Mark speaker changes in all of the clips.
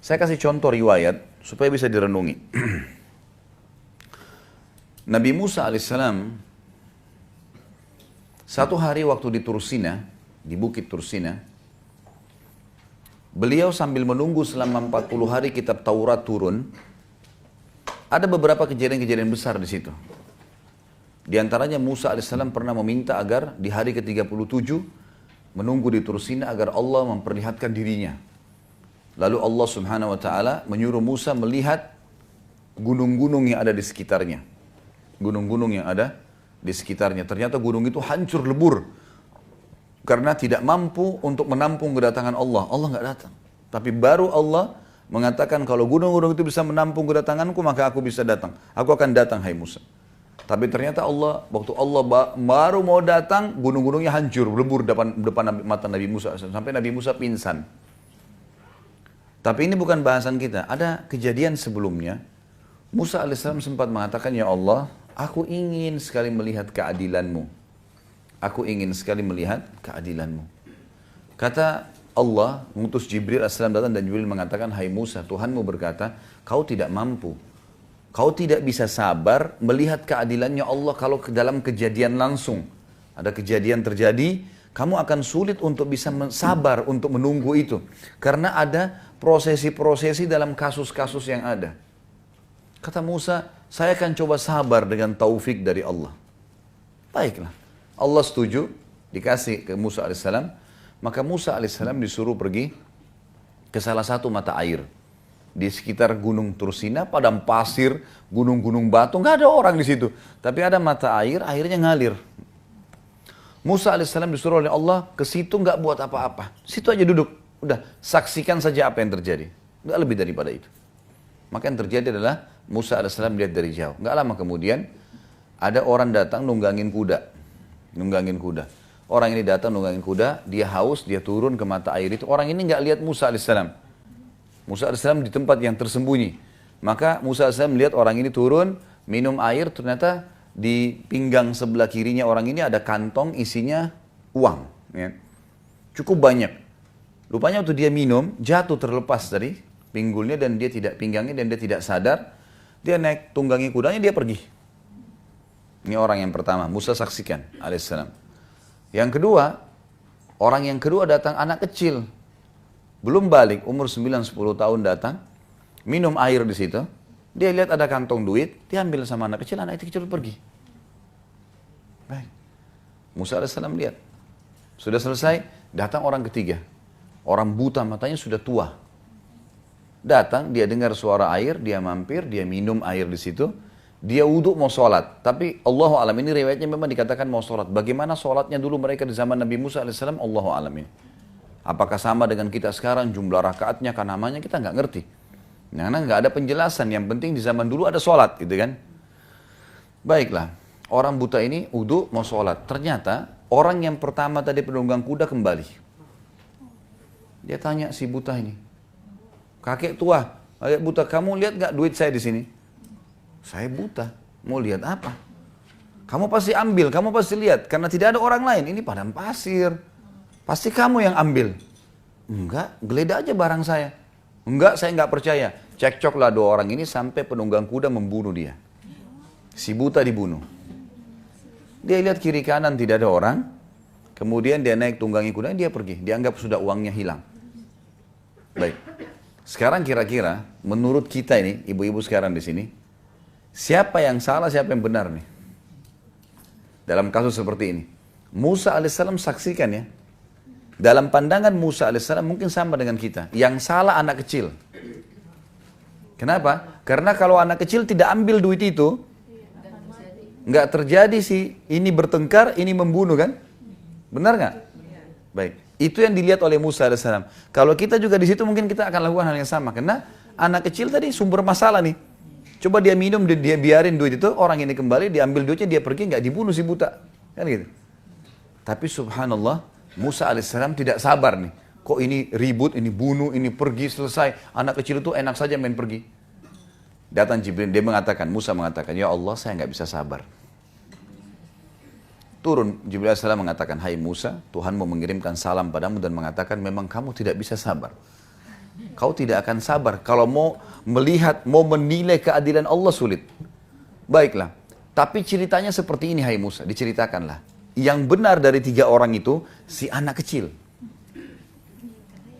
Speaker 1: Saya kasih contoh riwayat supaya bisa direnungi. Nabi Musa alaihissalam satu hari waktu di Tursina, di bukit Tursina, beliau sambil menunggu selama 40 hari kitab Taurat turun. Ada beberapa kejadian-kejadian besar di situ. Di antaranya Musa alaihissalam pernah meminta agar di hari ke-37 menunggu di Tursina agar Allah memperlihatkan dirinya. Lalu Allah subhanahu wa ta'ala menyuruh Musa melihat gunung-gunung yang ada di sekitarnya. Gunung-gunung yang ada di sekitarnya. Ternyata gunung itu hancur lebur. Karena tidak mampu untuk menampung kedatangan Allah. Allah nggak datang. Tapi baru Allah mengatakan kalau gunung-gunung itu bisa menampung kedatanganku maka aku bisa datang. Aku akan datang hai Musa. Tapi ternyata Allah, waktu Allah baru mau datang, gunung-gunungnya hancur, lebur depan mata Nabi Musa. Sampai Nabi Musa pingsan. Tapi ini bukan bahasan kita. Ada kejadian sebelumnya. Musa alaihissalam sempat mengatakan, ya Allah, aku ingin sekali melihat keadilanmu. Aku ingin sekali melihat keadilanmu. Kata Allah, mengutus Jibril alaihissalam datang dan Jibril mengatakan, hai Musa, Tuhanmu berkata, kau tidak mampu. Kau tidak bisa sabar melihat keadilannya Allah kalau dalam kejadian langsung. Ada kejadian terjadi, kamu akan sulit untuk bisa sabar untuk menunggu itu. Karena ada prosesi-prosesi dalam kasus-kasus yang ada. Kata Musa, saya akan coba sabar dengan taufik dari Allah. Baiklah. Allah setuju, dikasih ke Musa alaihissalam. Maka Musa alaihissalam disuruh pergi ke salah satu mata air. Di sekitar gunung Tursina, padang pasir, gunung-gunung batu, nggak ada orang di situ. Tapi ada mata air, airnya ngalir. Musa alaihissalam disuruh oleh Allah ke situ nggak buat apa-apa. Situ aja duduk. Udah, saksikan saja apa yang terjadi. Nggak lebih daripada itu. Maka yang terjadi adalah Musa alaihissalam lihat dari jauh. Nggak lama kemudian ada orang datang nunggangin kuda. Nunggangin kuda. Orang ini datang nunggangin kuda, dia haus, dia turun ke mata air itu. Orang ini nggak lihat Musa alaihissalam. Musa alaihissalam di tempat yang tersembunyi. Maka Musa alaihissalam melihat orang ini turun, minum air, ternyata di pinggang sebelah kirinya orang ini ada kantong isinya uang. Ya. Cukup banyak. Rupanya waktu dia minum, jatuh terlepas dari pinggulnya dan dia tidak pinggangnya dan dia tidak sadar. Dia naik tunggangi kudanya, dia pergi. Ini orang yang pertama, Musa saksikan alaihissalam. Yang kedua, orang yang kedua datang anak kecil. Belum balik, umur 9-10 tahun datang, minum air di situ. Dia lihat ada kantong duit, dia ambil sama anak itu kecil pergi. Baik. Musa alaihissalam lihat. Sudah selesai, datang orang ketiga. Orang buta matanya sudah tua. Datang, dia dengar suara air, dia mampir, dia minum air di situ. Dia wudhu mau sholat. Tapi Allahu alam, ini riwayatnya memang dikatakan mau sholat. Bagaimana sholatnya dulu mereka di zaman Nabi Musa alaihissalam, Allahu alam ini. Apakah sama dengan kita sekarang, jumlah rakaatnya, kan namanya kita nggak ngerti. Karena nggak ada penjelasan, yang penting di zaman dulu ada sholat gitu kan. Baiklah, orang buta ini wudhu mau sholat. Ternyata orang yang pertama tadi penunggang kuda kembali. Dia tanya si buta ini, kakek tua, kakek buta, kamu lihat nggak duit saya di sini? Saya buta, mau lihat apa? Kamu pasti ambil, kamu pasti lihat, karena tidak ada orang lain. Ini padang pasir, pasti kamu yang ambil. Enggak, geledah aja barang saya. Enggak, saya nggak percaya. Cekcoklah dua orang ini sampai penunggang kuda membunuh dia. Si buta dibunuh. Dia lihat kiri kanan tidak ada orang. Kemudian dia naik tunggangi kuda, dia pergi. Dianggap sudah uangnya hilang. Baik. Sekarang kira-kira menurut kita ini, ibu-ibu sekarang di sini, siapa yang salah, siapa yang benar nih? Dalam kasus seperti ini. Musa alaihissalam saksikan ya. Dalam pandangan Musa alaihissalam mungkin sama dengan kita. Yang salah anak kecil. Kenapa? Karena kalau anak kecil tidak ambil duit itu, nggak terjadi sih ini bertengkar, ini membunuh kan? Benar nggak? Baik. Itu yang dilihat oleh Musa alaihissalam. Kalau kita juga di situ mungkin kita akan lakukan hal yang sama. Karena anak kecil tadi sumber masalah nih. Coba dia minum, dia biarin duit itu, orang ini kembali, diambil duitnya, dia pergi, nggak dibunuh si buta. Kan gitu. Tapi subhanallah, Musa alaihissalam tidak sabar nih. Kok ini ribut, ini bunuh, ini pergi, selesai. Anak kecil itu enak saja main pergi. Datang Jibril, dia mengatakan, Musa mengatakan, ya Allah saya nggak bisa sabar. Turun Jibril alaihissalam mengatakan, hai Musa, Tuhanmu mengirimkan salam padamu dan mengatakan memang kamu tidak bisa sabar. Kau tidak akan sabar. Kalau mau melihat, mau menilai keadilan Allah sulit. Baiklah. Tapi ceritanya seperti ini, hai Musa. Diceritakanlah. Yang benar dari 3 orang itu, si anak kecil.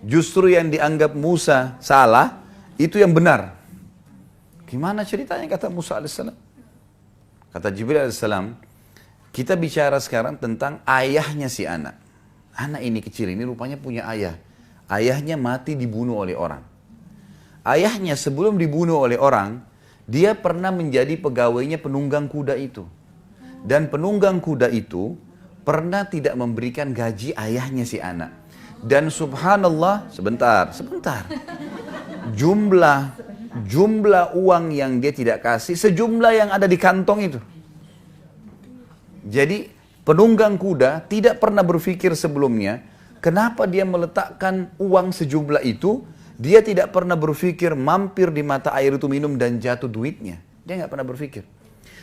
Speaker 1: Justru yang dianggap Musa salah, itu yang benar. Gimana ceritanya, kata Musa alaihissalam? Kata Jibril alaihissalam, kita bicara sekarang tentang ayahnya si anak. Anak ini kecil ini rupanya punya ayah. Ayahnya mati dibunuh oleh orang. Ayahnya sebelum dibunuh oleh orang, dia pernah menjadi pegawainya penunggang kuda itu. Dan penunggang kuda itu pernah tidak memberikan gaji ayahnya si anak. Dan subhanallah, sebentar. Jumlah uang yang dia tidak kasih, sejumlah yang ada di kantong itu. Jadi penunggang kuda tidak pernah berpikir sebelumnya, kenapa dia meletakkan uang sejumlah itu. Dia tidak pernah berpikir mampir di mata air itu minum dan jatuh duitnya. Dia nggak pernah berpikir.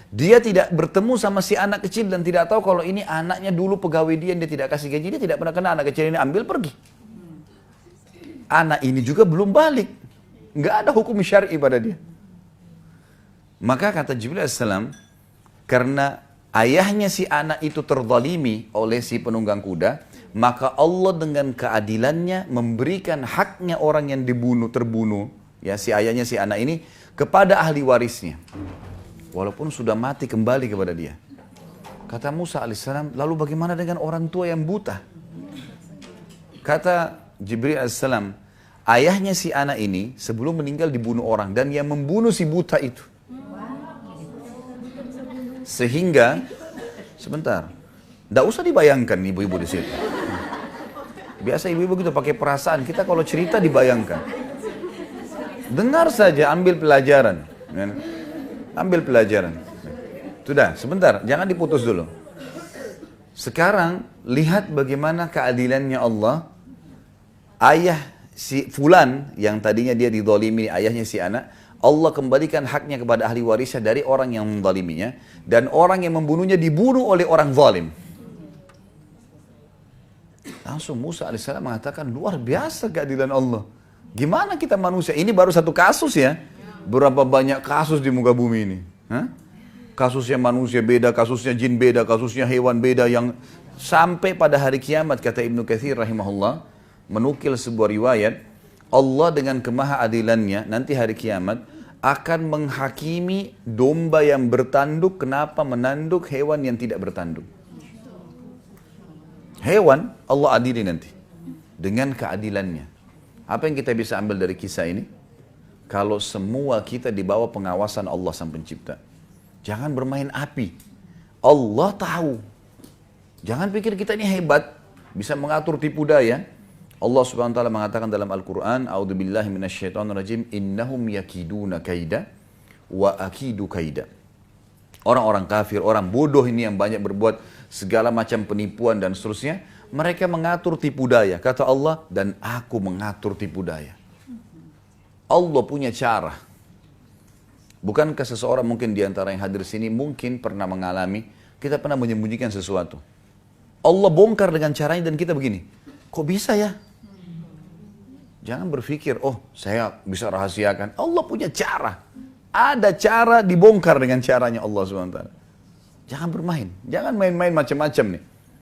Speaker 1: Dia tidak bertemu sama si anak kecil dan tidak tahu kalau ini anaknya dulu pegawai dia yang dia tidak kasih gaji. Dia tidak pernah kenal anak kecil ini, ambil pergi. Anak ini juga belum balik. Nggak ada hukum syar'i pada dia. Maka kata Jibril alaihissalam, karena ayahnya si anak itu terzalimi oleh si penunggang kuda, maka Allah dengan keadilannya memberikan haknya orang yang terbunuh, ya si ayahnya si anak ini, kepada ahli warisnya. Walaupun sudah mati kembali kepada dia. Kata Musa alaihissalam, lalu bagaimana dengan orang tua yang buta? Kata Jibril alaihissalam, ayahnya si anak ini sebelum meninggal dibunuh orang dan yang membunuh si buta itu. Sehingga, sebentar, tidak usah dibayangkan ibu-ibu di situ. Biasa ibu-ibu gitu pakai perasaan, kita kalau cerita dibayangkan. Dengar saja, ambil pelajaran. Ambil pelajaran. Sudah, sebentar, jangan diputus dulu. Sekarang, lihat bagaimana keadilannya Allah. Ayah si Fulan, yang tadinya dia dizalimi, ayahnya si anak, Allah kembalikan haknya kepada ahli warisnya dari orang yang menzaliminya. Dan orang yang membunuhnya dibunuh oleh orang zalim. Langsung Musa alaihissalam mengatakan, luar biasa keadilan Allah. Gimana kita manusia? Ini baru satu kasus ya. Berapa banyak kasus di muka bumi ini. Hah? Kasusnya manusia beda, kasusnya jin beda, kasusnya hewan beda. Yang sampai pada hari kiamat, kata Ibnu Katsir rahimahullah, menukil sebuah riwayat, Allah dengan kemahaadilannya nanti hari kiamat akan menghakimi domba yang bertanduk kenapa menanduk hewan yang tidak bertanduk. Hewan Allah adili nanti dengan keadilannya. Apa yang kita bisa ambil dari kisah ini? Kalau semua kita di bawah pengawasan Allah Sang Pencipta. Jangan bermain api. Allah tahu. Jangan pikir kita ini hebat, bisa mengatur tipu daya. Allah Subhanahu wa taala mengatakan dalam Al-Qur'an, "A'udzubillahi minasyaitonirrajim, innahum yakiduna kaida wa akidu kaida." Orang-orang kafir, orang bodoh ini yang banyak berbuat segala macam penipuan dan seterusnya, mereka mengatur tipu daya. Kata Allah, dan aku mengatur tipu daya. Allah punya cara. Bukankah seseorang mungkin di antara yang hadir sini mungkin pernah mengalami, kita pernah menyembunyikan sesuatu. Allah bongkar dengan caranya dan kita begini, kok bisa ya? Jangan berpikir, oh saya bisa rahasiakan. Allah punya cara. Ada cara dibongkar dengan caranya Allah SWT. Jangan bermain. Jangan main-main macam-macam nih.